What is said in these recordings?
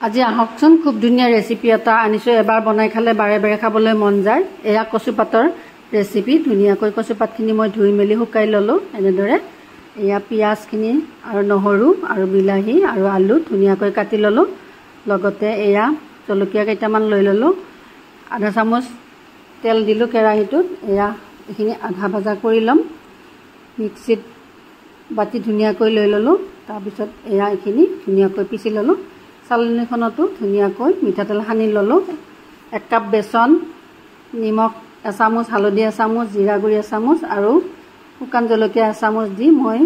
আজি আহকচোন খুব ধুনীয়া ৰেচিপি এটা আনিছো এবাৰ বনাই খালে বাৰে বাৰে খাবলৈ মন যায় এয়া কচু পাতৰ ৰেচিপি ধুনীয়াকৈ কচু পাতখিনি মই ধুই মেলি শুকাই ললো এনেদৰে এয়া পিয়াজখিনি আৰু নহৰু আৰু বিলাহী আৰু আলু ধুনীয়াকৈ কাটি ললো লগতে এয়া জলকীয়া কেইটামান লৈ ললো আধা চামুচ তেল দিলো কেৰাহীটোত এয়া এখিনি আধা ভাজা কৰি লম মিক্সিত বাটি ধুনীয়াকৈ লৈ ললো তাৰ পিছত এয়া এখিনি ধুনীয়াকৈ পিছি ললো চালনীখনতো ধুনীয়াকৈ মিঠাতেল সানি ললো 1 কাপ বেসন নিমখ এচামুচ হালধি এচামুচ জিৰা গুড়ি এচামুচ আৰু শুকান জলকীয়া এচামুচ দি মই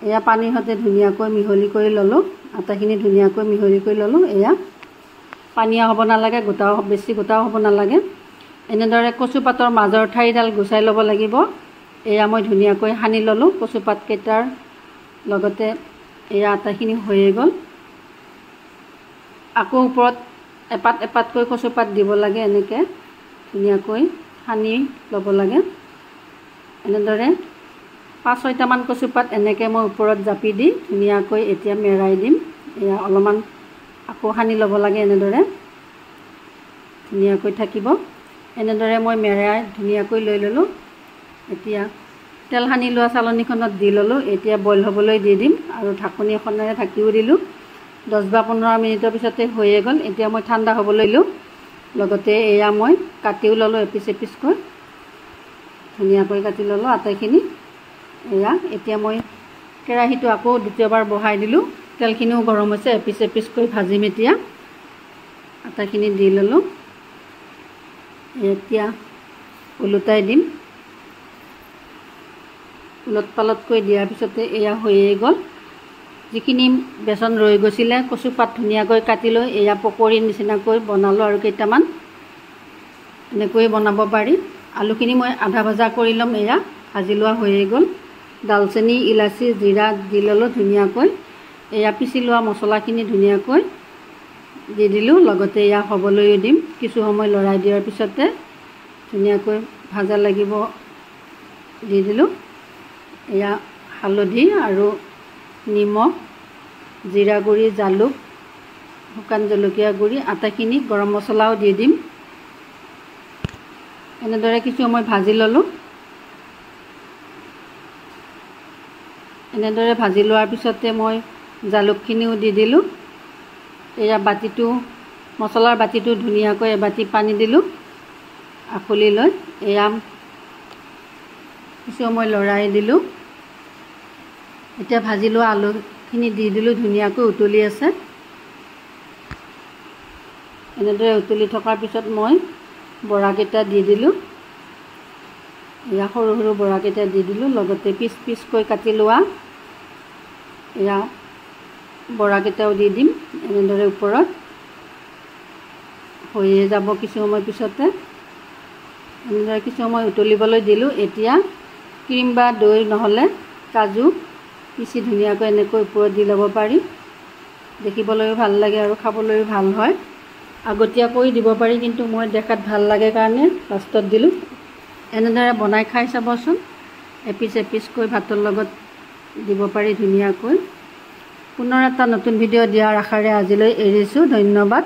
এয়া পানীৰ সৈতে ধুনীয়াকৈ মিহলি কৰি ললো আটাখিনি ধুনীয়াকৈ মিহলি কৰি ললো এয়া পানীয়া হ'ব নালাগে গোটাও বেছি গোটাও হ'ব নালাগে এনেদৰে কচু পাতৰ মাজৰ ঠাৰিডাল গুচাই ল'ব লাগিব এয়া মই ধুনীয়াকৈ সানি ললো কচু পাত কেইটাৰ লগতে এয়া আটাখিনি হৈয়ে গ'ল আকৌ ওপৰত এপাত এপাতকৈ কচু পাত দিব লাগে এনেকে ধুনীয়াকৈ সানি ল'ব লাগে এনেদৰে 5-6টা মান কচু পাত এনেকে মই ওপৰত জাপি দি ধুনীয়াকৈ এতিয়া মেৰাই দিম এয়া অলপমান আকৌ সানি ল'ব লাগে এনেদৰে ধুনীয়াকৈ থাকিব এনেদৰে মই মেৰাই ধুনীয়াকৈ লৈ ললো এতিয়া তেল সানি লোৱা চালনীখনত দি ললো এতিয়া বইল হ'বলৈ দি দিম আৰু ঢাকনি এখনেৰে ঢাকিও দিলো 10 বা 15 মিনিটৰ পিছতে হৈয়ে গ'ল এতিয়া মই ঠাণ্ডা হ'ব লৈলো লগতে এয়া মই কাটিও ললো এপিচ এপিচকৈ ধুনীয়াকৈ কাটি ললো আটাখিনি এয়া এতিয়া মই কেৰাহীটো আকৌ দ্বিতীয়বাৰ বহাই দিলো তেলখিনিও গৰম হৈছে এপিচ এপিচকৈ ভাজিম এতিয়া আটাখিনি দি ললো এতিয়া উলুটাই দিম উলট পালটকৈ দিয়াৰ পিছতে এয়া হৈয়ে গ'ল যিখিনি বেসন ৰৈ গৈছিলে কচু পাত ধুনীয়াকৈ কাটি লৈ এয়া পকৰি নিচিনাকৈ বনালো আৰু কেইটামান এনেকৈ বনাব পাৰি আলুখিনি মই আধা ভাজা কৰি লম এয়া ভাজি লোৱা হৈয়ে গ'ল দালচেনি ইলাচি জিৰা দি ললো ধুনীয়াকৈ এয়া পিছি লোৱা মছলাখিনি ধুনীয়াকৈ দি দিলো লগতে এয়া হ'বলৈও দিম কিছু সময় লৰাই দিয়াৰ পিছতে ধুনীয়াকৈ ভাজা লাগিব দি দিলো এয়া হালধি আৰু নিমখ জিৰা গুড়ি জালুক শুকান জলকীয়া গুড়ি আটাখিনি গৰম মছলাও দি দিম এনেদৰে কিছু সময় ভাজি ললো এনেদৰে ভাজি লোৱাৰ পিছতে মই জালুকখিনিও দি দিলো এয়া বাটিটো মছলাৰ বাটিটো ধুনীয়াকৈ এবাটি পানী দিলো আখলি লৈ এয়া কিছু সময় লৰাই দিলো এতিয়া ভাজি লোৱা আলুখিনি দি দিলো ধুনীয়াকৈ উতলি আছে এনেদৰে উতলি থকাৰ পিছত মই বৰাকেইটা দি দিলো এয়া সৰু সৰু বৰাকেইটা দি দিলো লগতে পিচ পিচকৈ কাটি লোৱা এয়া বৰাকেইটাও দি দিম এনেদৰে ওপৰত হৈয়ে যাব কিছু সময় পিছতে এনেদৰে কিছু সময় উতলিবলৈ দিলো এতিয়া ক্ৰীম বা দৈ নহলে কাজু পিচি ধুনীয়াকৈ এনেকৈ ওপৰত দি ল'ব পাৰি দেখিবলৈও ভাল লাগে আৰু খাবলৈও ভাল হয় আগতীয়াকৈ দিব পাৰি কিন্তু মই দেখাত ভাল লাগে কাৰণে লাষ্টত দিলো এনেদৰে বনাই খাই চাবচোন এপিচ এপিচকৈ ভাতৰ লগত দিব পাৰি ধুনীয়াকৈ পুনৰ এটা নতুন ভিডিঅ' দিয়াৰ আশাৰে আজিলৈ এৰিছো ধন্যবাদ।